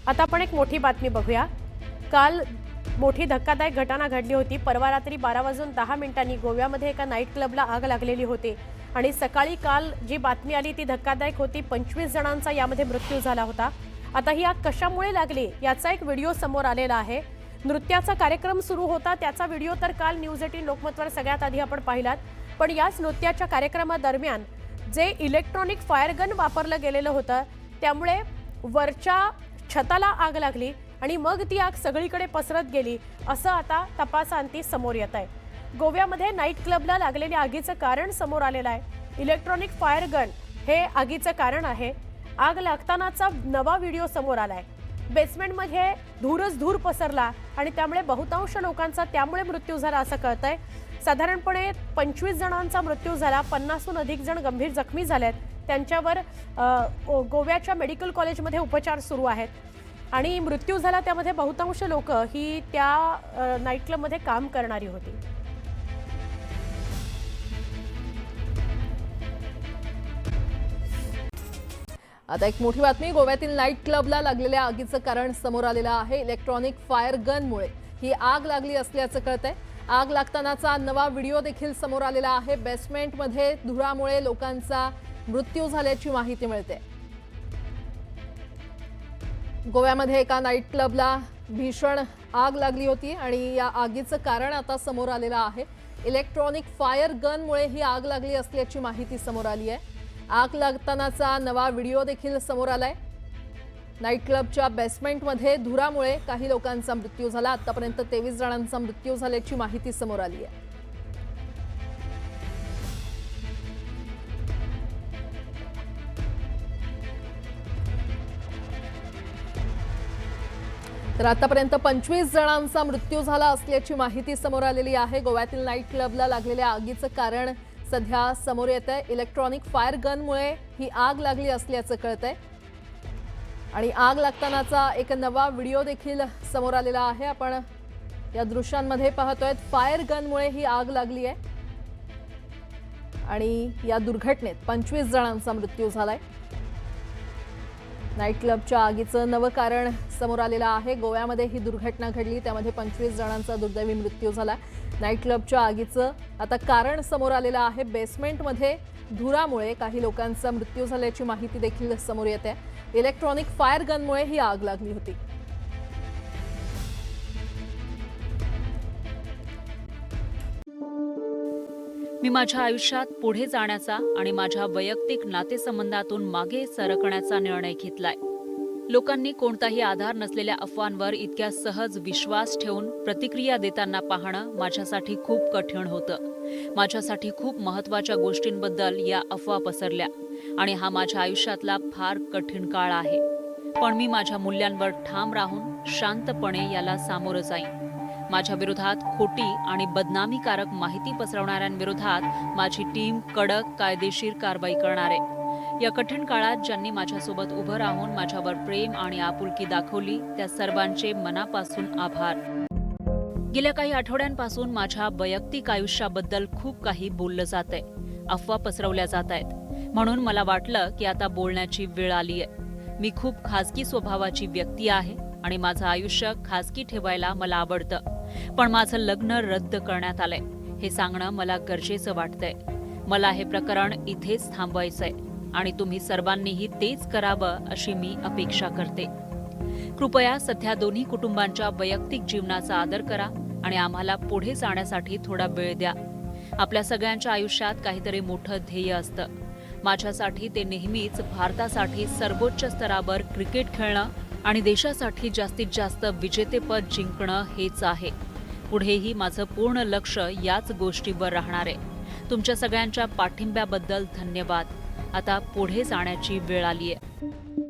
आता आपण एक मोठी बातमी बघूया। काल मोठी धक्कादायक घटना घडली होती। परवा रात्री 12:10 गोव्यामध्ये एका नाईट क्लबला आग लागलेली होती आणि सकाळी काल जी बातमी आली ती धक्कादायक होती। 25 जणांचा यामध्ये मृत्यू झाला होता। आता ही आग कशामुळे लागली याचा एक व्हिडिओ समोर आलेला आहे। नृत्याचा कार्यक्रम सुरू होता, त्याचा व्हिडिओ तर काल न्यूज 18 लोकमतवर सगळ्यात आधी आपण पाहिलात। पण याच नृत्याच्या कार्यक्रमादरम्यान जे इलेक्ट्रॉनिक फायर गन वापरलं गेलेलं होतं त्यामुळे वरच्या छताला आग लागली आणि मग ती आग सगळीकडे पसरत गेली असं आता तपासांती समोर येत आहे। गोव्यामध्ये नाईट क्लबला लागलेल्या आगीचं कारण समोर आलेलं आहे। इलेक्ट्रॉनिक फायर गन हे आगीचं कारण आहे। आग लागतानाचा नवा व्हिडिओ समोर आलाय। बेसमेंटमध्ये धूरच धूर पसरला आणि त्यामुळे बहुतांश लोकांचा त्यामुळे मृत्यू झाला असं कळतंय। साधारणपणे 25 जणांचा मृत्यू झाला, 50हून अधिक जण गंभीर जखमी झालेत। त्यांच्यावर गोव्याच्या मेडिकल कॉलेजमध्ये उपचार सुरू आहेत आणि मृत्यू झाला त्यामध्ये बहुतांश लोक ही त्या नाईट क्लबमध्ये काम करणारी होती। आता एक मोठी बातमी, गोव्यातील नाईट क्लबला लागलेल्या आगीचं कारण समोर आलेलं आहे। इलेक्ट्रॉनिक फायर गनमुळे ही आग लागली असल्याचं कळतंय। आग लागतानाचा नवा व्हिडिओ देखील समोर आलेला आहे। बेसमेंटमध्ये धुरामुळे लोकांचा मृत्यू झाल्याची माहिती मिळते। गोव्यामध्ये एका नाईट क्लबला भीषण आग लागली होती आणि या आगीचं कारण आता समोर आलेलं आहे। इलेक्ट्रॉनिक फायर गनमुळे ही आग लागली असल्याची माहिती समोर आली आहे। आग लागतानाचा नवा व्हिडिओ देखील समोर आलाय। नाईट क्लबच्या बेसमेंटमध्ये धुरामुळे काही लोकांचा मृत्यू झाला। आतापर्यंत 23 जणांचा मृत्यू झाल्याची माहिती समोर आली आहे। तर आतापर्यंत 25 जणांचा मृत्यू झाला असल्याची माहिती समोर आलेली आहे। गोव्यातील नाईट क्लबला लागलेल्या आगीचं कारण सध्या समोर येतंय। इलेक्ट्रॉनिक फायर गनमुळे ही आग लागली असल्याचं कळतंय आणि आग लागतानाचा एक नवा व्हिडिओ देखील समोर आलेला आहे। आपण या दृश्यांमध्ये पाहतोय फायर गनमुळे ही आग लागली आहे आणि या दुर्घटनेत 25 जणांचा मृत्यू झालाय। नाईट क्लबच्या आगीचं नवं कारण समोर आलेलं आहे। गोव्यामध्ये ही दुर्घटना घडली, त्यामध्ये 25 जणांचा दुर्दैवी मृत्यू झाला। नाईट क्लबच्या आगीचं आता कारण समोर आलेलं आहे। बेसमेंटमध्ये धुरामुळे काही लोकांचा मृत्यू झाल्याची माहिती देखील समोर येते। इलेक्ट्रॉनिक फायर गनमुळे ही आग लागली होती। मी माझ्या आयुष्यात पुढे जाण्याचा आणि माझ्या वैयक्तिक नातेसंबंधातून मागे सरकण्याचा निर्णय घेतलाय। लोकांनी कोणताही आधार नसलेल्या अफवांवर इतक्या सहज विश्वास ठेवून प्रतिक्रिया देताना पाहणं माझ्यासाठी खूप कठीण होतं। माझ्यासाठी खूप महत्त्वाच्या गोष्टींबद्दल या अफवा पसरल्या आणि हा माझ्या आयुष्यातला फार कठीण काळ आहे। पण मी माझ्या मूल्यांवर ठाम राहून शांतपणे याला सामोरं जाईन। माझ्या विरोधात खोटी आणि बदनामीकारक माहिती पसरवणाऱ्यांविरोधात माझी टीम कडक कायदेशीर कारवाई करणार आहे। या कठीण काळात ज्यांनी माझ्यासोबत उभं राहून माझ्यावर प्रेम आणि आपुलकी दाखवली त्या सर्वांचे मनापासून आभार। गेल्या काही आठवड्यांपासून माझ्या वैयक्तिक आयुष्याबद्दल खूप काही बोललं जातंय, अफवा पसरवल्या जात आहेत। म्हणून मला वाटलं की आता बोलण्याची वेळ आली आहे। मी खूप खाजगी स्वभावाची व्यक्ती आहे आणि माझं आयुष्य खाजगी ठेवायला मला आवडतं, पण माझं लग्न रद्द करण्यात आलंय हे सांगणं मला गरजेचं वाटतंय। मला हे प्रकरण इथेच थांबवायचंय आणि तुम्ही सर्वांनीही तेच करावं अशी मी अपेक्षा करते। कृपया सध्या दोन्ही कुटुंबांच्या वैयक्तिक जीवनाचा आदर करा आणि आम्हाला पुढे जाण्यासाठी थोडा वेळ द्या। आपल्या सगळ्यांच्या आयुष्यात काहीतरी मोठं ध्येय असतं। माझ्यासाठी ते नेहमीच भारतासाठी सर्वोच्च स्तरावर क्रिकेट खेळणं आणि देशासाठी जास्तीत जास्त विजेतेपद जिंकणं हेच आहे। पुढेही माझं पूर्ण लक्ष याच गोष्टीवर राहणार आहे। तुमच्या सगळ्यांच्या पाठिंब्याबद्दल धन्यवाद। आता पुढे जाण्याची वेळ आली आहे।